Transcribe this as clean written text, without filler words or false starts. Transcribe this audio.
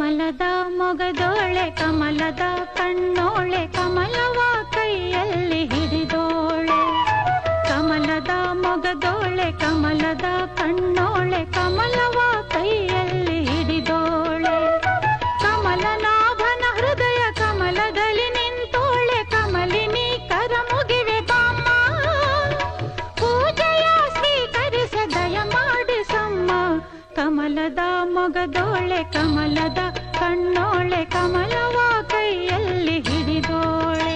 ಕಮಲದ ಮೊಗದೋಳೆ ಕಮಲದ ಕಣ್ಣೋಳೆ ಕಮಲವ ಕೈಯಲ್ಲಿ ಹಿಡಿದೋಳೆ ಕಮಲದ ಮೊಗದೋಳೆ ಕಮಲದ ಕಣ್ಣೋಳೆ ಕಮಲವ ಕೈಯಲ್ಲಿ ಹಿಡಿದೋಳೆ ಕಮಲನಾಭನ ಹೃದಯ ಕಮಲದಲ್ಲಿ ನಿಂತೋಳೆ ಕಮಲಿನಿ ಕರ ಮುಗಿವೆ ಬಾಮ್ಮ ಪೂಜೆಯ ಸ್ವೀಕರಿಸ ದಯ ಮಾಡಿಸಮ್ಮ ಕಮಲದ ಮೊಗದೋಳೆ ಕಮಲದ ಕಣ್ಣೋಳೆ ಕಮಲವ ಕೈಯಲ್ಲಿ ಹಿಡಿದೋಳೆ